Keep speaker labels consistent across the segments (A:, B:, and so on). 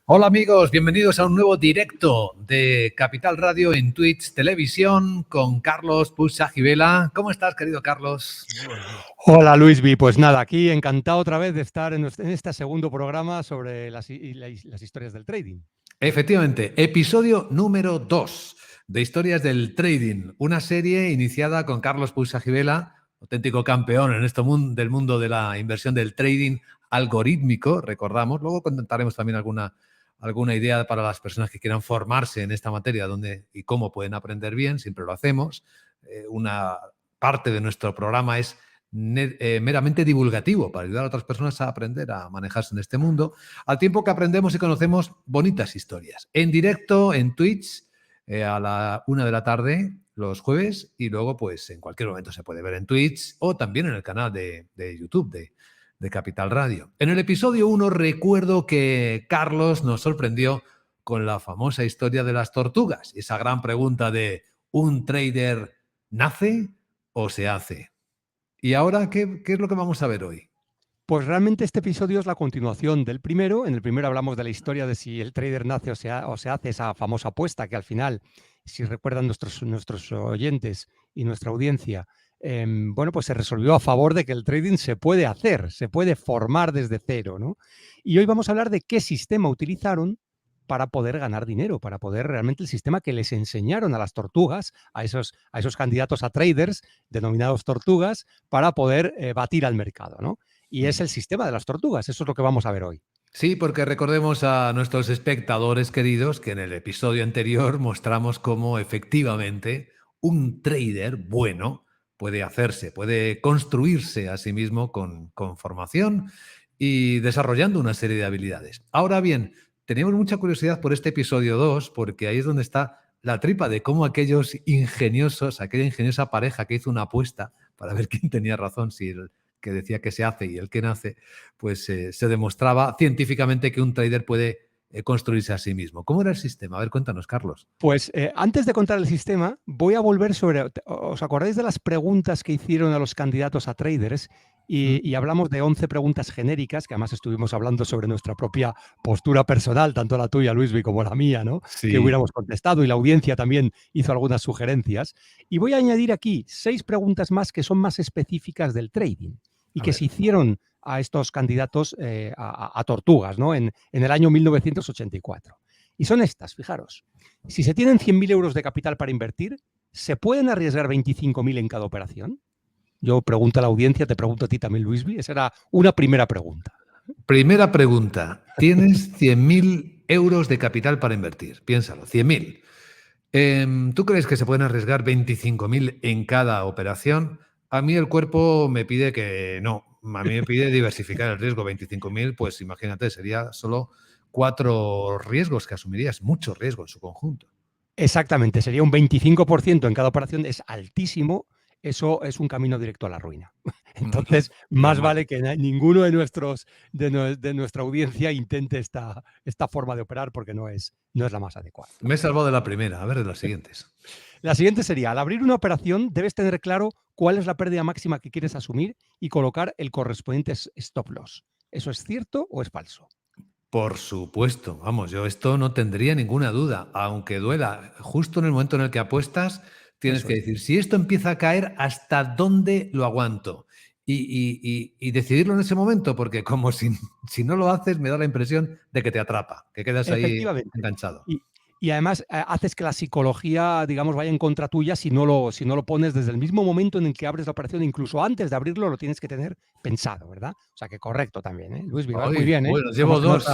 A: Hola amigos, bienvenidos a un nuevo directo de Capital Radio en Twitch Televisión con Carlos Puig-Sagibela. ¿Cómo estás, querido Carlos?
B: Hola Luismi, pues nada, aquí encantado otra vez de estar en este segundo programa sobre las historias del trading.
A: Efectivamente, episodio número 2 de Historias del Trading, una serie iniciada con Carlos Puig-Sagibela, auténtico campeón en este mundo del mundo de la inversión del trading algorítmico, recordamos. Luego contaremos también alguna idea para las personas que quieran formarse en esta materia, dónde y cómo pueden aprender bien, siempre lo hacemos. Una parte de nuestro programa es meramente divulgativo para ayudar a otras personas a aprender a manejarse en este mundo, al tiempo que aprendemos y conocemos bonitas historias. En directo, en Twitch, a la 1 de la tarde, los jueves, y luego pues en cualquier momento se puede ver en Twitch o también en el canal de YouTube de Capital Radio. En el episodio 1 recuerdo que Carlos nos sorprendió con la famosa historia de las tortugas, esa gran pregunta de ¿un trader nace o se hace? Y ahora, ¿qué es lo que vamos a ver hoy?
B: Pues realmente este episodio es la continuación del primero. En el primero hablamos de la historia de si el trader nace o se hace, esa famosa apuesta que al final, si recuerdan nuestros oyentes y nuestra audiencia, bueno, pues se resolvió a favor de que el trading se puede hacer, se puede formar desde cero, ¿no? Y hoy vamos a hablar de qué sistema utilizaron para poder ganar dinero, para poder realmente el sistema que les enseñaron a las tortugas, a esos candidatos a traders denominados tortugas, para poder batir al mercado, ¿no? Y es el sistema de las tortugas, eso es lo que vamos a ver hoy.
A: Sí, porque recordemos a nuestros espectadores queridos que en el episodio anterior mostramos cómo efectivamente un trader bueno puede hacerse, puede construirse a sí mismo con formación y desarrollando una serie de habilidades. Ahora bien, tenemos mucha curiosidad por este episodio 2 porque ahí es donde está la tripa de cómo aquella ingeniosa pareja que hizo una apuesta para ver quién tenía razón, si el que decía que se hace y el que nace, pues se demostraba científicamente que un trader puede construirse a sí mismo. ¿Cómo era el sistema? A ver, cuéntanos, Carlos.
B: Pues antes de contar el sistema, voy a volver sobre... ¿Os acordáis de las preguntas que hicieron a los candidatos a traders? Y hablamos de 11 preguntas genéricas, que además estuvimos hablando sobre nuestra propia postura personal, tanto la tuya, Luisby, como la mía, ¿no?
A: Sí.
B: Que hubiéramos contestado, y la audiencia también hizo algunas sugerencias. Y voy a añadir aquí 6 preguntas más que son más específicas del trading y que se hicieron a estos candidatos a tortugas, ¿no? En el año 1984. Y son estas, fijaros. Si se tienen 100.000 euros de capital para invertir, ¿se pueden arriesgar 25.000 en cada operación? Yo pregunto a la audiencia, te pregunto a ti también, Luisby. Esa era una primera pregunta.
A: Primera pregunta. Tienes 100.000 euros de capital para invertir. Piénsalo, 100.000. ¿Tú crees que se pueden arriesgar 25.000 en cada operación? A mí el cuerpo me pide que no. A mí me pide diversificar el riesgo. 25.000, pues imagínate, sería solo 4 riesgos que asumirías. Mucho riesgo en su conjunto.
B: Exactamente, sería un 25% en cada operación, es altísimo. Eso es un camino directo a la ruina. Entonces, más vale que ninguno de nuestra audiencia intente esta forma de operar, porque no es la más adecuada, ¿no?
A: Me he salvado de la primera. A ver de las siguientes.
B: La siguiente sería, al abrir una operación debes tener claro cuál es la pérdida máxima que quieres asumir y colocar el correspondiente stop loss. ¿Eso es cierto o es falso?
A: Por supuesto, vamos, yo esto no tendría ninguna duda, aunque duela. Justo en el momento en el que apuestas, tienes que decir, si esto empieza a caer, ¿hasta dónde lo aguanto? Y decidirlo en ese momento, porque como si no lo haces, me da la impresión de que te atrapa, que quedas ahí enganchado.
B: Y además haces que la psicología, digamos, vaya en contra tuya si no lo pones desde el mismo momento en el que abres la operación, incluso antes de abrirlo lo tienes que tener pensado, ¿verdad? O sea, que correcto también, ¿eh? Luis, vas muy bien, ¿eh?
A: Bueno, llevo 2.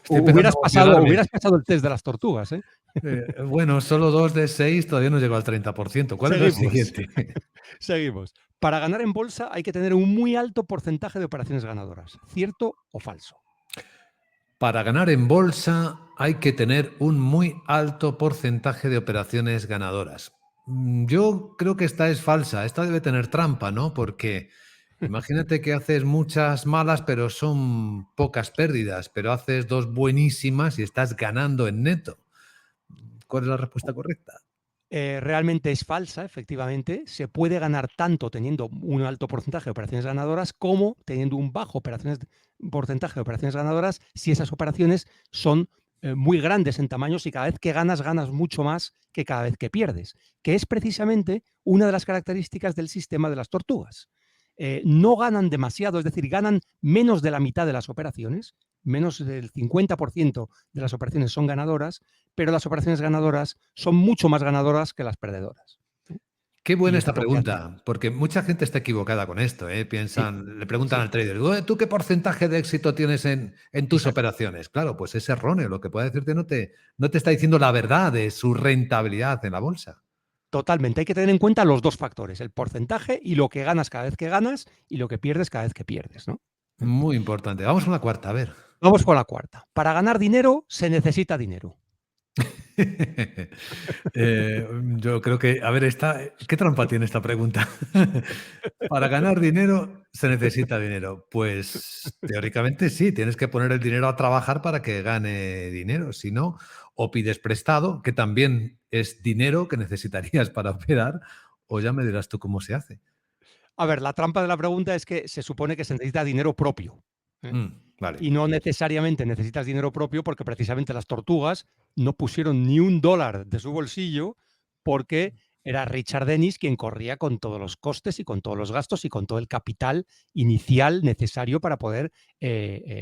B: Hubieras pasado el test de las tortugas, ¿eh?
A: Bueno, solo 2 de 6, todavía no llego al 30%. ¿Cuál es el siguiente?
B: Seguimos. Para ganar en bolsa hay que tener un muy alto porcentaje de operaciones ganadoras. ¿Cierto o falso?
A: Para ganar en bolsa hay que tener un muy alto porcentaje de operaciones ganadoras. Yo creo que esta es falsa. Esta debe tener trampa, ¿no? Porque imagínate que haces muchas malas, pero son pocas pérdidas, pero haces 2 buenísimas y estás ganando en neto. ¿Cuál es la respuesta correcta?
B: Realmente es falsa, efectivamente. Se puede ganar tanto teniendo un alto porcentaje de operaciones ganadoras como teniendo un bajo porcentaje de operaciones ganadoras si esas operaciones son muy grandes en tamaños y cada vez que ganas, ganas mucho más que cada vez que pierdes, que es precisamente una de las características del sistema de las tortugas. No ganan demasiado, es decir, ganan menos de la mitad de las operaciones, menos del 50% de las operaciones son ganadoras, pero las operaciones ganadoras son mucho más ganadoras que las perdedoras.
A: Qué buena
B: Y eso
A: esta
B: es lo que hace.
A: pregunta, porque mucha gente está equivocada con esto, ¿eh?
B: Sí,
A: Le preguntan
B: sí,
A: al trader: "Oye, ¿tú qué porcentaje de éxito tienes en tus
B: exacto.
A: operaciones?". Claro, pues es erróneo. Lo que puede decirte no te está diciendo la verdad de su rentabilidad en la bolsa.
B: Totalmente. Hay que tener en cuenta los dos factores, el porcentaje y lo que ganas cada vez que ganas y lo que pierdes cada vez que pierdes, ¿no?
A: Muy importante. Vamos a una cuarta, a ver.
B: Vamos con la cuarta. Para ganar dinero se necesita dinero.
A: Yo creo que, a ver, ¿qué trampa tiene esta pregunta? Para ganar dinero se necesita dinero. Pues teóricamente sí, tienes que poner el dinero a trabajar para que gane dinero. Si no, o pides prestado, que también es dinero que necesitarías para operar, o ya me dirás tú cómo se hace.
B: A ver, la trampa de la pregunta es que se supone que se necesita dinero propio, ¿eh?
A: Vale,
B: Y no necesariamente necesitas dinero propio porque precisamente las tortugas no pusieron ni un dólar de su bolsillo porque era Richard Dennis quien corría con todos los costes y con todos los gastos y con todo el capital inicial necesario para poder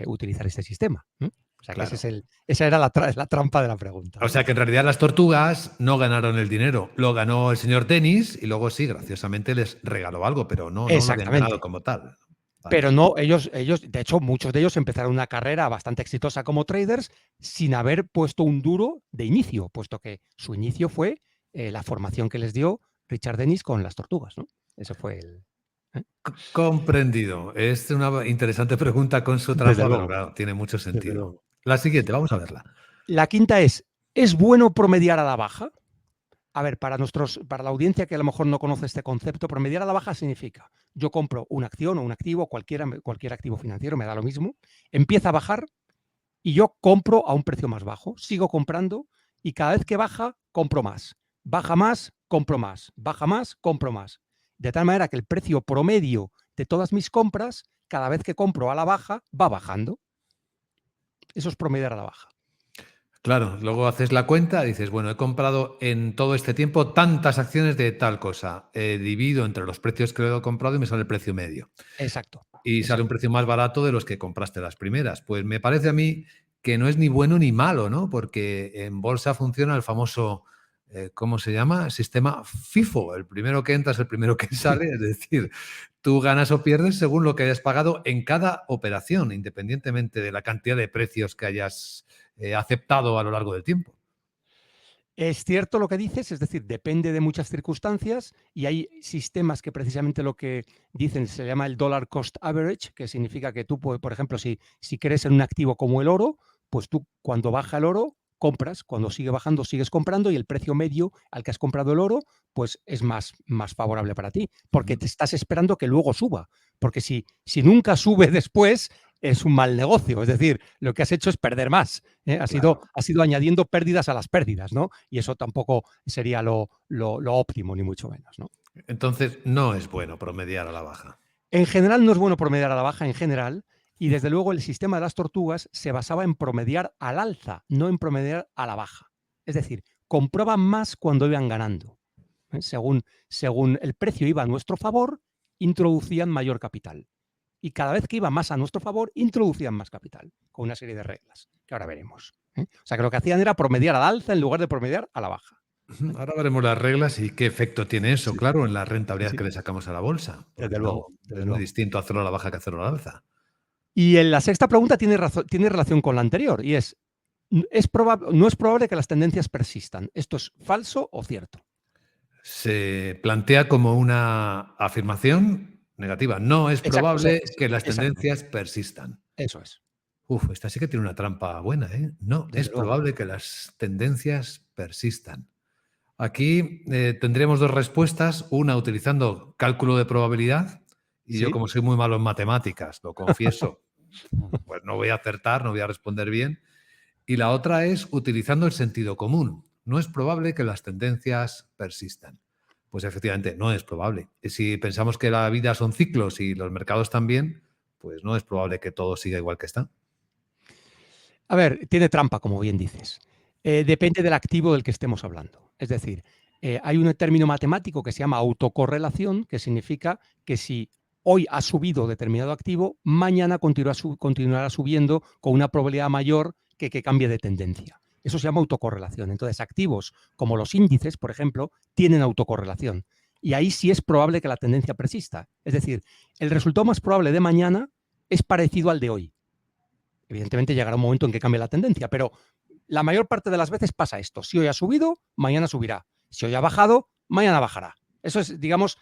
B: utilizar este sistema. O sea que
A: claro.
B: esa era la trampa de la pregunta,
A: O
B: ¿no?
A: sea que en realidad las tortugas no ganaron el dinero, lo ganó el señor Tenis y luego sí, graciosamente les regaló algo, pero no lo habían ganado
B: Exactamente.
A: como tal. Vale.
B: Pero no, de hecho, muchos de ellos empezaron una carrera bastante exitosa como traders sin haber puesto un duro de inicio, puesto que su inicio fue la formación que les dio Richard Dennis con las tortugas, ¿no? Ese fue el. ¿Eh?
A: Comprendido. Es una interesante pregunta con su
B: Desde
A: trampa, pero
B: luego,
A: claro, tiene mucho
B: desde
A: sentido.
B: luego.
A: La siguiente, vamos a verla.
B: La quinta ¿es bueno promediar a la baja? A ver, para la audiencia que a lo mejor no conoce este concepto, promediar a la baja significa, yo compro una acción o un activo, cualquier activo financiero, me da lo mismo, empieza a bajar y yo compro a un precio más bajo, sigo comprando y cada vez que baja, compro más. Baja más, compro más. Baja más, compro más. De tal manera que el precio promedio de todas mis compras, cada vez que compro a la baja, va bajando. Eso es promediar a la baja.
A: Claro, luego haces la cuenta y dices, bueno, he comprado en todo este tiempo tantas acciones de tal cosa. Divido entre los precios que he comprado y me sale el precio medio.
B: Exacto,
A: Y sale un
B: exacto.
A: precio más barato de los que compraste las primeras. Pues me parece a mí que no es ni bueno ni malo, ¿no? Porque en bolsa funciona el famoso, ¿cómo se llama? Sistema FIFO. El primero que entra es el primero que sale. Es decir, tú ganas o pierdes según lo que hayas pagado en cada operación, independientemente de la cantidad de precios que hayas aceptado a lo largo del tiempo.
B: Es cierto lo que dices, es decir, depende de muchas circunstancias y hay sistemas que precisamente lo que dicen se llama el dollar cost average, que significa que tú, por ejemplo, si crees en un activo como el oro, pues tú cuando baja el oro compras, cuando sigue bajando sigues comprando y el precio medio al que has comprado el oro pues es más favorable para ti, porque
A: Ujú.
B: te estás esperando que luego suba, porque si nunca sube después es un mal negocio, es decir, lo que has hecho es perder más.
A: Claro.
B: Has ido añadiendo pérdidas a las pérdidas, ¿no? Y eso tampoco sería lo óptimo, ni mucho menos, ¿no?
A: Entonces, no es bueno promediar a la baja.
B: En general no es bueno promediar a la baja en general, y desde luego el sistema de las tortugas se basaba en promediar al alza, no en promediar a la baja. Es decir, compraban más cuando iban ganando. Según el precio iba a nuestro favor, introducían mayor capital. Y cada vez que iba más a nuestro favor, introducían más capital, con una serie de reglas, que ahora veremos. O sea, que lo que hacían era promediar al alza en lugar de promediar a la baja.
A: Ujú. Ahora veremos las reglas y qué efecto tiene eso,
B: Sí,
A: claro, en la rentabilidad
B: sí,
A: que le sacamos a la bolsa, porque
B: desde
A: no,
B: luego,
A: es
B: desde
A: muy
B: luego.
A: distinto hacerlo a la baja que hacerlo a la alza.
B: Y en la sexta pregunta tiene relación con la anterior, y no es probable que las tendencias persistan. ¿Esto es falso o cierto?
A: Se plantea como una afirmación negativa. No es
B: Exacto,
A: probable que las
B: exactamente.
A: tendencias persistan.
B: Eso es,
A: Uf, esta sí que tiene una trampa buena, ¿eh? No es
B: desde luego.
A: probable que las tendencias persistan. Aquí tendremos dos respuestas, una utilizando cálculo de probabilidad, y yo
B: ¿Sí?
A: como soy muy malo en matemáticas, lo confieso, pues no voy a acertar, no voy a responder bien. Y la otra es utilizando el sentido común. No es probable que las tendencias persistan. Pues efectivamente, no es probable. Si pensamos que la vida son ciclos y los mercados también, pues no es probable que todo siga igual que está.
B: A ver, tiene trampa, como bien dices. Depende del activo del que estemos hablando. Es decir, hay un término matemático que se llama autocorrelación, que significa que si hoy ha subido determinado activo, mañana continuará subiendo con una probabilidad mayor que cambie de tendencia. Eso se llama autocorrelación. Entonces, activos como los índices, por ejemplo, tienen autocorrelación. Y ahí sí es probable que la tendencia persista. Es decir, el resultado más probable de mañana es parecido al de hoy. Evidentemente llegará un momento en que cambie la tendencia, pero la mayor parte de las veces pasa esto. Si hoy ha subido, mañana subirá. Si hoy ha bajado, mañana bajará. Eso es, digamos,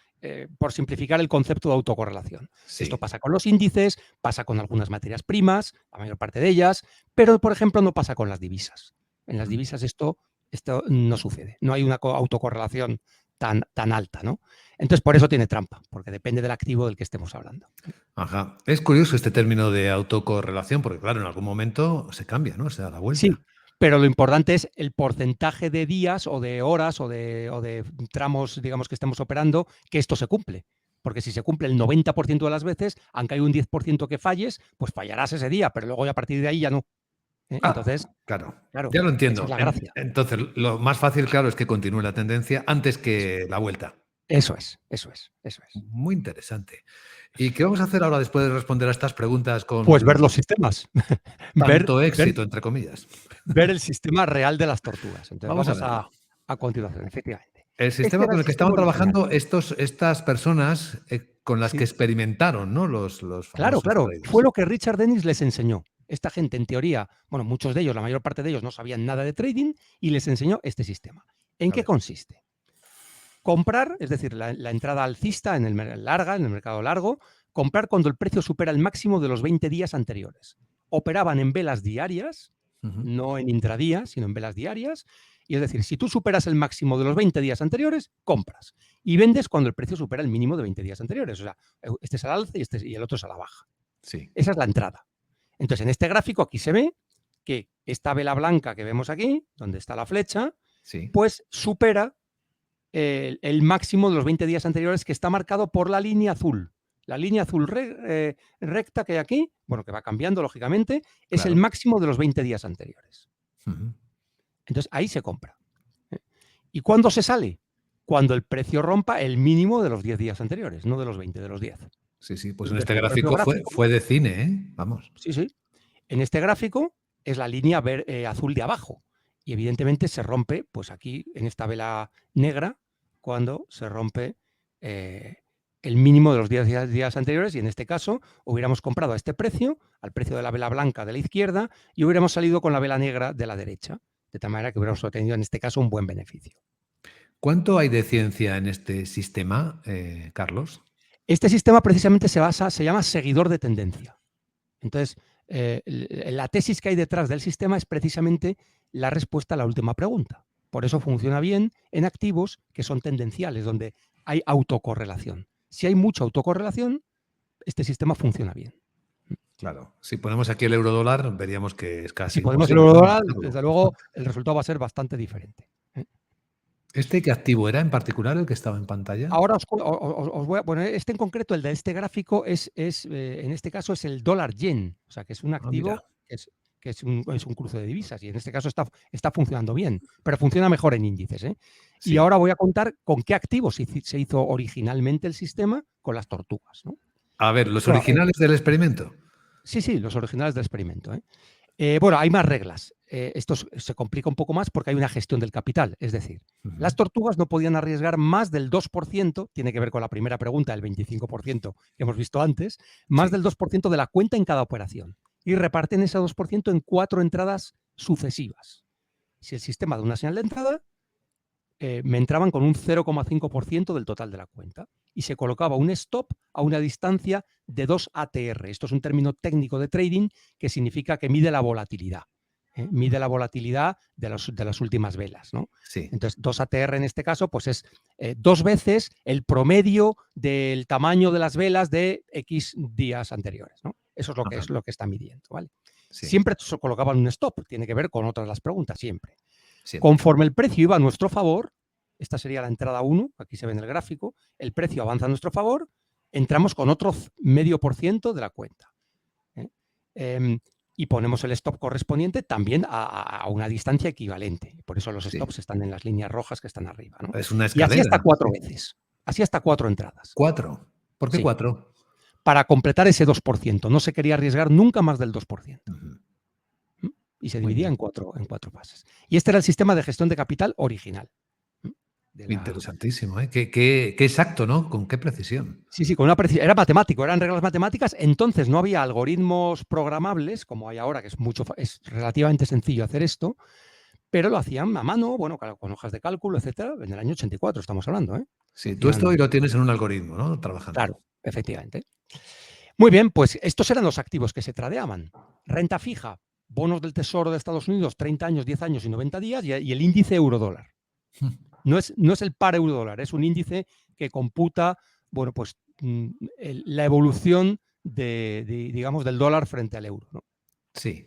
B: por simplificar el concepto de autocorrelación.
A: Sí.
B: Esto pasa con los índices, pasa con algunas materias primas, la mayor parte de ellas, pero, por ejemplo, no pasa con las divisas. En las divisas esto no sucede. No hay una autocorrelación tan alta, ¿no? Entonces, por eso tiene trampa, porque depende del activo del que estemos hablando.
A: Ajá. Es curioso este término de autocorrelación, porque claro, en algún momento se cambia, ¿no? Se da la vuelta.
B: Sí, pero lo importante es el porcentaje de días o de horas o de tramos, digamos, que estemos operando, que esto se cumple. Porque si se cumple el 90% de las veces, aunque hay un 10% que falles, pues fallarás ese día, pero luego a partir de ahí ya no. Entonces,
A: claro, ya lo
B: esa
A: entiendo.
B: es la gracia.
A: Entonces, lo más fácil, claro, es que continúe la tendencia antes que la vuelta.
B: Eso es.
A: Muy interesante. ¿Y qué vamos a hacer ahora después de responder a estas preguntas con
B: Pues ver los sistemas.
A: tanto éxito, entre comillas?
B: Ver el sistema real de las tortugas. Entonces
A: Vamos a
B: vamos
A: verlo.
B: a continuación, efectivamente.
A: El sistema con el que estaban trabajando estas personas con las que experimentaron, ¿no? Los
B: Claro.
A: famosos traders.
B: Fue lo que Richard Dennis les enseñó. Esta gente, en teoría, bueno, muchos de ellos, la mayor parte de ellos no sabían nada de trading y les enseñó este sistema. ¿En qué consiste? Comprar, es decir, la entrada alcista en el mercado largo, comprar cuando el precio supera el máximo de los 20 días anteriores. Operaban en velas diarias, no en intradía, sino en velas diarias. Y es decir, si tú superas el máximo de los 20 días anteriores, compras. Y vendes cuando el precio supera el mínimo de 20 días anteriores. O sea, este es al alza y el otro es a la baja.
A: Sí.
B: Esa es la entrada. Entonces, en este gráfico aquí se ve que esta vela blanca que vemos aquí, donde está la flecha, pues supera el máximo de los 20 días anteriores, que está marcado por la línea azul. La línea azul recta que hay aquí, bueno, que va cambiando lógicamente, es el máximo de los 20 días anteriores. Entonces ahí se compra. ¿Y cuándo se sale? Cuando el precio rompa el mínimo de los 10 días anteriores, no de los 20, de los 10.
A: Sí, pues en este gráfico fue de cine, ¿eh? Vamos.
B: Sí. En este gráfico es la línea azul de abajo. Y evidentemente se rompe, pues aquí en esta vela negra, cuando se rompe el mínimo de los 10 días anteriores, y en este caso hubiéramos comprado a este precio, al precio de la vela blanca de la izquierda, y hubiéramos salido con la vela negra de la derecha, de tal manera que hubiéramos obtenido en este caso un buen beneficio.
A: ¿Cuánto hay de ciencia en este sistema, Carlos?
B: Este sistema precisamente se llama seguidor de tendencia. Entonces, la tesis que hay detrás del sistema es precisamente la respuesta a la última pregunta. Por eso funciona bien en activos que son tendenciales, donde hay autocorrelación. Si hay mucha autocorrelación, este sistema funciona bien.
A: Claro, si ponemos aquí el eurodólar, veríamos que es casi
B: si ponemos el
A: imposible,
B: eurodólar,
A: ¿no?
B: desde luego el resultado va a ser bastante diferente.
A: ¿Este qué activo era en particular, el que estaba en pantalla?
B: Ahora os voy a poner, este en concreto, el de este gráfico, en este caso es el dólar yen, o sea que es un activo que es un cruce de divisas, y en este caso está funcionando bien, pero funciona mejor en índices. Y ahora voy a contar con qué activos se hizo originalmente el sistema, con las tortugas, ¿no?
A: A ver, ¿los originales del experimento?
B: Sí, los originales del experimento. Bueno, hay más reglas. Esto se complica un poco más porque hay una gestión del capital. Es decir, las tortugas no podían arriesgar más del 2%, tiene que ver con la primera pregunta, el 25% que hemos visto antes, más del 2% de la cuenta en cada operación. Y reparten ese 2% en 4 entradas sucesivas. Si el sistema da una señal de entrada, me entraban con un 0,5% del total de la cuenta. Y se colocaba un stop a una distancia de 2 ATR. Esto es un término técnico de trading que significa que mide la volatilidad. Mide la volatilidad de las últimas velas, ¿no? Entonces, 2 ATR en este caso, pues es 2 veces el promedio del tamaño de las velas de X días anteriores, ¿no? Eso es lo que está midiendo, ¿vale? Siempre se colocaban un stop, tiene que ver con otras las preguntas, siempre. Conforme el precio iba a nuestro favor, esta sería la entrada 1, aquí se ve en el gráfico, el precio avanza a nuestro favor, entramos con otro 0,5% de la cuenta. y ponemos el stop correspondiente también a una distancia equivalente. Por eso los
A: Sí.
B: stops están en las líneas rojas que están arriba, ¿no?
A: Es una
B: Y así hasta
A: escalera.
B: 4
A: Sí.
B: veces. Así hasta 4 entradas.
A: 4. ¿Por qué
B: Sí.
A: 4?
B: Para completar ese 2%. No se quería arriesgar nunca más del 2%.
A: Ujú.
B: Y se
A: Muy
B: dividía
A: bien.
B: en cuatro fases. Y este era el sistema de gestión de capital original.
A: Interesantísimo, ¿eh? Qué exacto, ¿no? Con qué precisión.
B: Sí, con una era matemático, eran reglas matemáticas. Entonces no había algoritmos programables como hay ahora, que es relativamente sencillo hacer esto, pero lo hacían a mano, bueno, con hojas de cálculo, etcétera. En el año 84 estamos hablando, ¿eh?
A: Sí, tú esto hoy lo tienes en un algoritmo, ¿no? Trabajando.
B: Claro, efectivamente. Muy bien, pues estos eran los activos que se tradeaban. Renta fija, bonos del Tesoro de Estados Unidos, 30 años, 10 años y 90 días, y el índice euro-dólar. No es el par euro-dólar, es un índice que computa, bueno, pues la evolución digamos, del dólar frente al euro, ¿no?
A: Sí.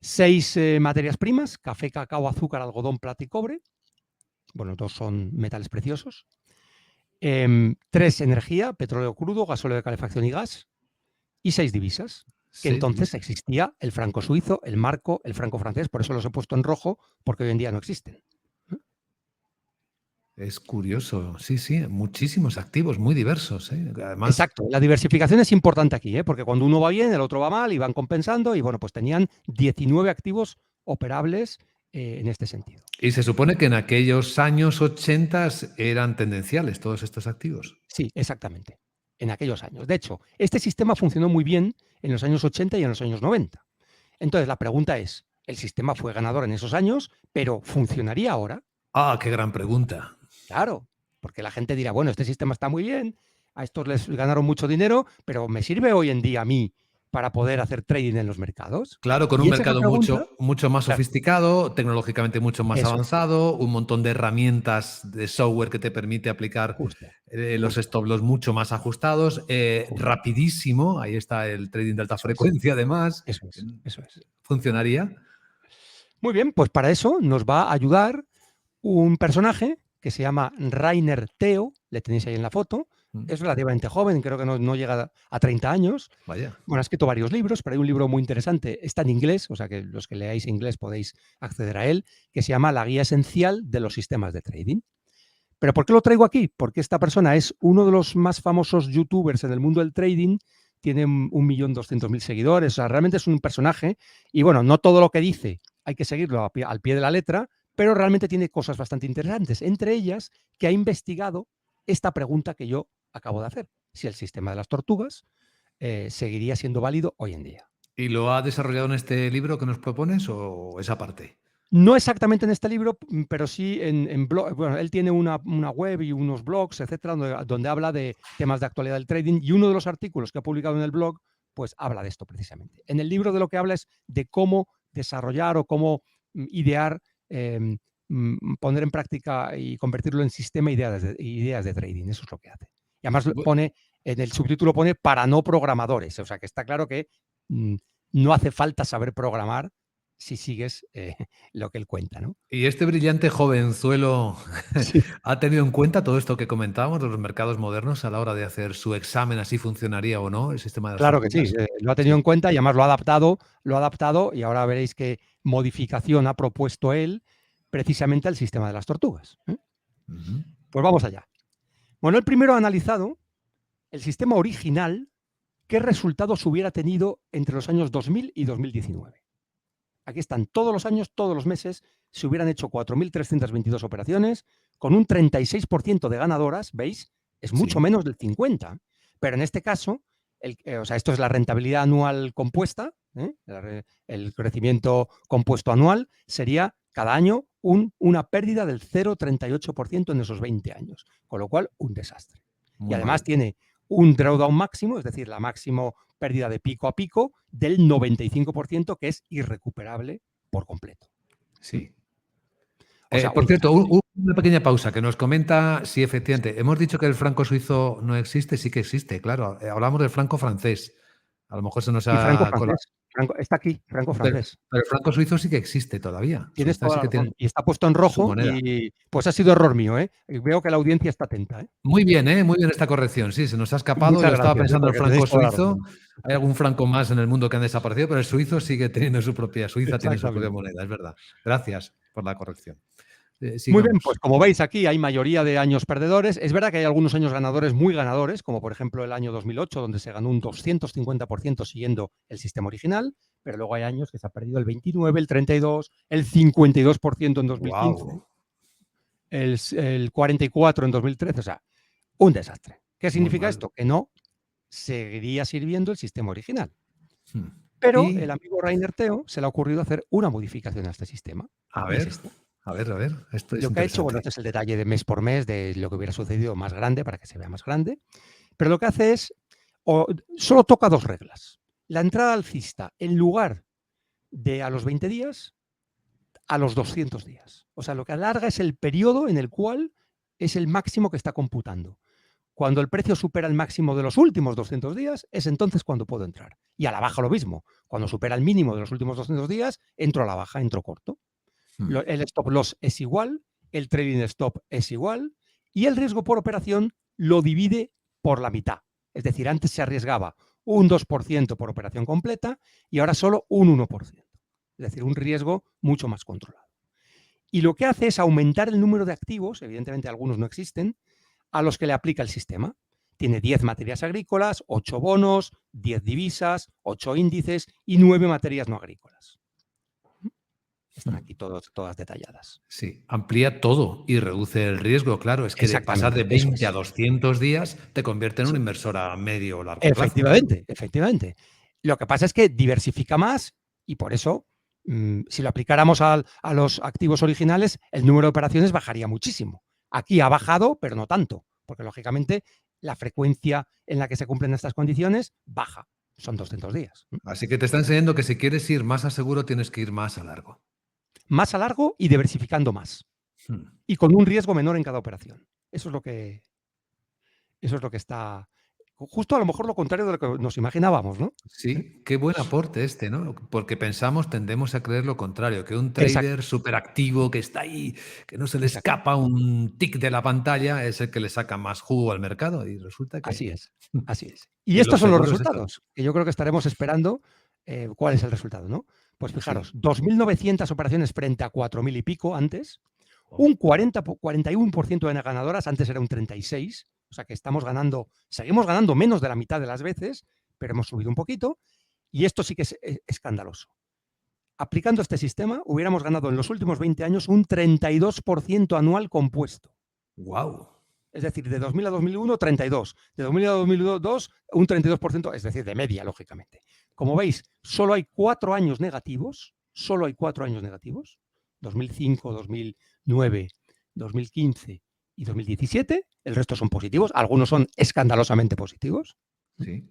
B: 6 materias primas: café, cacao, azúcar, algodón, plata y cobre. Bueno, 2 son metales preciosos. 3 energía: petróleo crudo, gasóleo de calefacción y gas. Y 6 divisas, que
A: 6
B: entonces
A: divisas.
B: existía el franco suizo, el marco, el franco francés. Por eso los he puesto en rojo, porque hoy en día no existen.
A: Es curioso. Sí, sí, muchísimos activos, muy diversos, ¿eh? Además,
B: Exacto, la diversificación es importante aquí, ¿eh? Porque cuando uno va bien, el otro va mal y van compensando. Y bueno, pues tenían 19 activos operables en este sentido.
A: y se supone que en aquellos años 80 eran tendenciales todos estos activos.
B: Sí, exactamente, en aquellos años. De hecho, este sistema funcionó muy bien en los años 80 y en los años 90. Entonces, la pregunta es, el sistema fue ganador en esos años, pero ¿funcionaría ahora?
A: Ah, qué gran pregunta.
B: Claro, porque la gente dirá, bueno, este sistema está muy bien, a estos les ganaron mucho dinero, pero ¿me sirve hoy en día a mí para poder hacer trading en los mercados?
A: Claro, con un
B: Y esa es la
A: mercado
B: pregunta.
A: mucho más
B: Claro,
A: sofisticado, tecnológicamente mucho más
B: eso es,
A: avanzado, un montón de herramientas de software que te permite aplicar
B: justo,
A: los
B: justo,
A: stop loss mucho más ajustados,
B: justo.
A: rapidísimo, ahí está el trading de alta
B: Eso es,
A: frecuencia además,
B: eso es, eso es.
A: funcionaría.
B: Muy bien, pues para eso nos va a ayudar un personaje que se llama Rainer Theo, le tenéis ahí en la foto. Es relativamente joven, creo que no llega a 30 años.
A: Vaya.
B: Bueno, ha escrito varios libros, pero hay un libro muy interesante, está en inglés, o sea que los que leáis inglés podéis acceder a él, que se llama La guía esencial de los sistemas de trading. ¿Pero por qué lo traigo aquí? Porque esta persona es uno de los más famosos youtubers en el mundo del trading, tiene 1.200.000 seguidores, o sea, realmente es un personaje y bueno, no todo lo que dice hay que seguirlo al pie de la letra, pero realmente tiene cosas bastante interesantes, entre ellas que ha investigado esta pregunta que yo acabo de hacer, si el sistema de las tortugas seguiría siendo válido hoy en día.
A: ¿Y lo ha desarrollado en este libro que nos propones o esa parte?
B: No exactamente en este libro, pero sí en blog. Bueno, él tiene una web y unos blogs, etcétera, donde habla de temas de actualidad del trading, y uno de los artículos que ha publicado en el blog, pues habla de esto precisamente. En el libro de lo que habla es de cómo desarrollar o cómo idear, poner en práctica y convertirlo en sistema ideas de trading. Eso es lo que hace. Y además pone, en el subtítulo pone para no programadores. O sea que está claro que no hace falta saber programar si sigues lo que él cuenta, ¿no?
A: ¿Y este brillante jovenzuelo
B: Sí.
A: ha tenido en cuenta todo esto que comentábamos de los mercados modernos a la hora de hacer su examen, así funcionaría o no el sistema de las
B: Claro que sí,
A: tortugas?
B: lo ha tenido
A: Sí.
B: en cuenta y además lo ha adaptado y ahora veréis qué modificación ha propuesto él precisamente al sistema de las tortugas.
A: Ujú.
B: Pues vamos allá. Bueno, él primero ha analizado el sistema original, qué resultados hubiera tenido entre los años 2000 y 2019. Aquí están todos los años, todos los meses, se hubieran hecho 4.322 operaciones con un 36% de ganadoras, ¿veis? Es mucho
A: Sí.
B: menos del 50%, pero en este caso, o sea, esto es la rentabilidad anual compuesta, el crecimiento compuesto anual sería cada año una pérdida del 0,38% en esos 20 años, con lo cual un desastre. Y
A: Muy
B: además
A: mal.
B: tiene un drawdown máximo, es decir, la máximo pérdida de pico a pico del 95%, que es irrecuperable por completo.
A: Sí.
B: O sea,
A: Por
B: un
A: cierto,
B: desastre.
A: una pequeña pausa que nos comenta si efectivamente hemos dicho que el franco suizo no existe, sí que existe, claro. Hablamos del franco francés. A lo mejor se nos
B: Y franco
A: ha colado.
B: francés. Está aquí, franco francés.
A: Pero el franco suizo sí que existe todavía.
B: Tienes
A: Suiza
B: toda
A: sí
B: la
A: que
B: razón.
A: tiene
B: Y está puesto en
A: su
B: rojo
A: moneda.
B: y pues ha sido error mío, ¿eh? Y veo que la audiencia está atenta, ¿eh?
A: Muy bien, ¿eh? Muy bien esta corrección. Sí, se nos ha escapado.
B: Muchas
A: Yo estaba
B: gracias,
A: pensando en el
B: porque tenéis
A: franco
B: toda la
A: suizo.
B: razón.
A: Hay algún franco más en el mundo que han desaparecido, pero el suizo sigue teniendo su propia, Suiza tiene su propia
B: Exactamente.
A: moneda, es verdad. Gracias por la corrección.
B: Muy bien, pues
A: Sigamos.
B: como veis aquí hay mayoría de años perdedores. Es verdad que hay algunos años ganadores muy ganadores, como por ejemplo el año 2008, donde se ganó un 250% siguiendo el sistema original, pero luego hay años que se ha perdido el 29, el 32, el 52% en 2015,
A: Wow.
B: el 44% en 2013, o sea, un desastre. ¿Qué
A: Muy
B: significa
A: mal.
B: esto? Que no seguiría sirviendo el sistema original.
A: Hmm.
B: Pero el
A: Y,
B: amigo Rainer Theo se le ha ocurrido hacer una modificación a este sistema,
A: a
B: y es
A: ver,
B: esta.
A: a ver, esto
B: Y
A: es
B: lo que ha hecho, bueno,
A: interesante.
B: este es el detalle de mes por mes de lo que hubiera sucedido más grande para que se vea más grande, pero lo que hace es, solo toca dos reglas. La entrada alcista, en lugar de a los 20 días, a los 200 días. O sea, lo que alarga es el periodo en el cual es el máximo que está computando. Cuando el precio supera el máximo de los últimos 200 días, es entonces cuando puedo entrar. Y a la baja lo mismo. Cuando supera el mínimo de los últimos 200 días, entro a la baja, entro corto.
A: Hmm.
B: El stop loss es igual, el trading stop es igual y el riesgo por operación lo divide por la mitad. Es decir, antes se arriesgaba un 2% por operación completa y ahora solo un 1%. Es decir, un riesgo mucho más controlado. Y lo que hace es aumentar el número de activos, evidentemente algunos no existen, a los que le aplica el sistema. Tiene 10 materias agrícolas, 8 bonos, 10 divisas, 8 índices y 9 materias no agrícolas. Están aquí todas detalladas.
A: Sí, amplía todo y reduce el riesgo, claro. Es que de pasar de
B: Exactamente, eso
A: 20 a
B: es.
A: 200 días te convierte en un
B: Sí,
A: inversor a medio o largo plazo.
B: efectivamente, efectivamente. Lo que pasa es que diversifica más y por eso, si lo aplicáramos a los activos originales, el número de operaciones bajaría muchísimo. Aquí ha bajado, pero no tanto, porque lógicamente la frecuencia en la que se cumplen estas condiciones baja. Son 200 días.
A: Así que te está enseñando que si quieres ir más a seguro, tienes que ir más a largo.
B: Más a largo y diversificando más.
A: Hmm.
B: Y con un riesgo menor en cada operación. Eso es lo que está. Justo a lo mejor lo contrario de lo que nos imaginábamos, ¿no? ¿Eh?
A: Sí, qué buen aporte este, ¿no? Porque pensamos, tendemos a creer lo contrario, que un
B: Exacto,
A: trader súper activo que está ahí, que no se le
B: exacto.
A: escapa un tic de la pantalla, es el que le saca más jugo al mercado. Y resulta
B: Así
A: que,
B: es, así es. Y
A: que
B: estos
A: los
B: son los
A: seguros esto.
B: resultados, que yo creo que estaremos esperando. ¿Cuál es el resultado? ¿No? Pues fijaros,
A: Sí.
B: 2.900 operaciones frente a 4.000 y pico antes,
A: Wow.
B: un 41% de ganadoras, antes era un 36%, o sea que estamos ganando, seguimos ganando menos de la mitad de las veces, pero hemos subido un poquito, y esto sí que es escandaloso. Aplicando este sistema, hubiéramos ganado en los últimos 20 años un 32% anual compuesto.
A: Wow.
B: Es decir, de 2000 a 2001, 32. De 2000 a 2002, un 32%, es decir, de media, lógicamente. Como veis, solo hay 4 años negativos, 2005, 2009, 2015 y 2017. El resto son positivos, algunos son escandalosamente positivos.
A: Sí.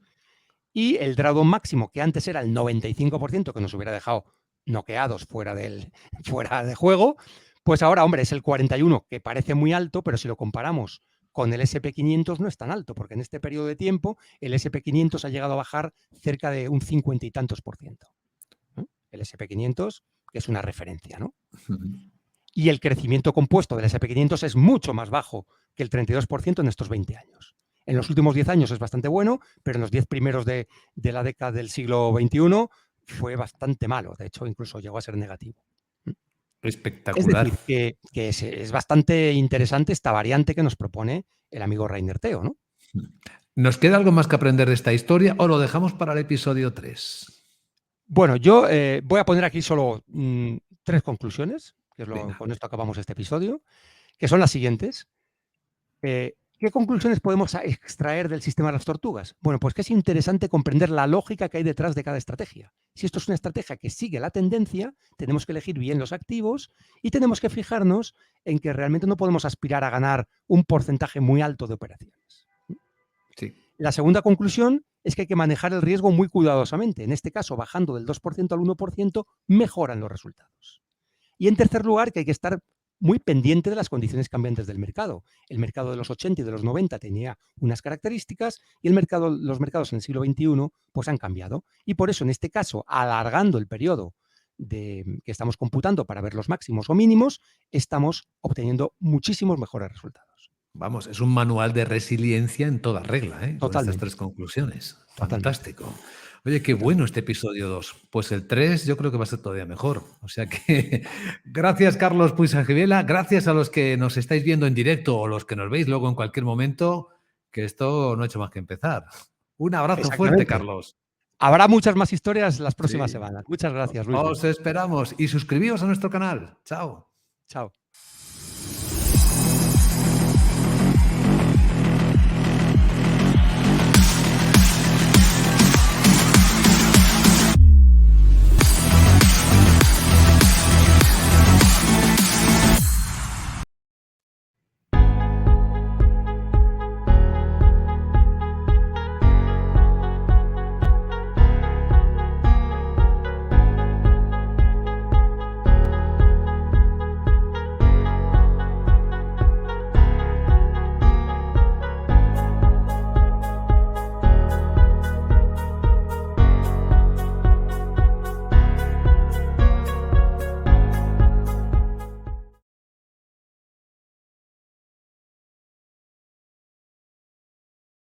B: Y el drawdown máximo, que antes era el 95%, que nos hubiera dejado noqueados fuera de juego, pues ahora, hombre, es el 41%, que parece muy alto, pero si lo comparamos con el SP500 no es tan alto, porque en este periodo de tiempo el SP500 ha llegado a bajar cerca de un 50 y tantos por ciento. ¿No? El SP500, que es una referencia, ¿no? Y el crecimiento compuesto del SP500 es mucho más bajo que el 32% en estos 20 años. En los últimos 10 años es bastante bueno, pero en los 10 primeros de la década del siglo XXI fue bastante malo. De hecho, incluso llegó a ser negativo. Es
A: Espectacular.
B: decir, que es bastante interesante esta variante que nos propone el amigo Rainer Theo, ¿no?
A: ¿Nos queda algo más que aprender de esta historia o lo dejamos para el episodio 3?
B: Bueno, yo voy a poner aquí solo 3 conclusiones,
A: Venga.
B: con esto acabamos este episodio, que son las siguientes. ¿Qué conclusiones podemos extraer del sistema de las tortugas? Bueno, pues que es interesante comprender la lógica que hay detrás de cada estrategia. Si esto es una estrategia que sigue la tendencia, tenemos que elegir bien los activos y tenemos que fijarnos en que realmente no podemos aspirar a ganar un porcentaje muy alto de operaciones.
A: Sí.
B: La segunda conclusión es que hay que manejar el riesgo muy cuidadosamente. En este caso, bajando del 2% al 1%, mejoran los resultados. Y en tercer lugar, que hay que estar muy pendiente de las condiciones cambiantes del mercado. El mercado de los 80 y de los 90 tenía unas características y los mercados en el siglo XXI pues han cambiado. Y por eso, en este caso, alargando el periodo que estamos computando para ver los máximos o mínimos, estamos obteniendo muchísimos mejores resultados.
A: Vamos, es un manual de resiliencia en toda regla, ¿eh? Con estas
B: Totalmente.
A: 3 conclusiones.
B: Totalmente.
A: Fantástico. Oye, qué
B: Totalmente.
A: bueno este episodio 2. Pues el 3 yo creo que va a ser todavía mejor. O sea que gracias, Carlos Puigsanguivela. Gracias a los que nos estáis viendo en directo o los que nos veis luego en cualquier momento, que esto no ha hecho más que empezar. Un abrazo fuerte,
B: Exactamente.
A: Carlos.
B: Habrá muchas más historias las próximas
A: Sí.
B: semanas. Muchas gracias, Luismi.
A: Os esperamos y suscribíos a nuestro canal. Chao.
B: Chao.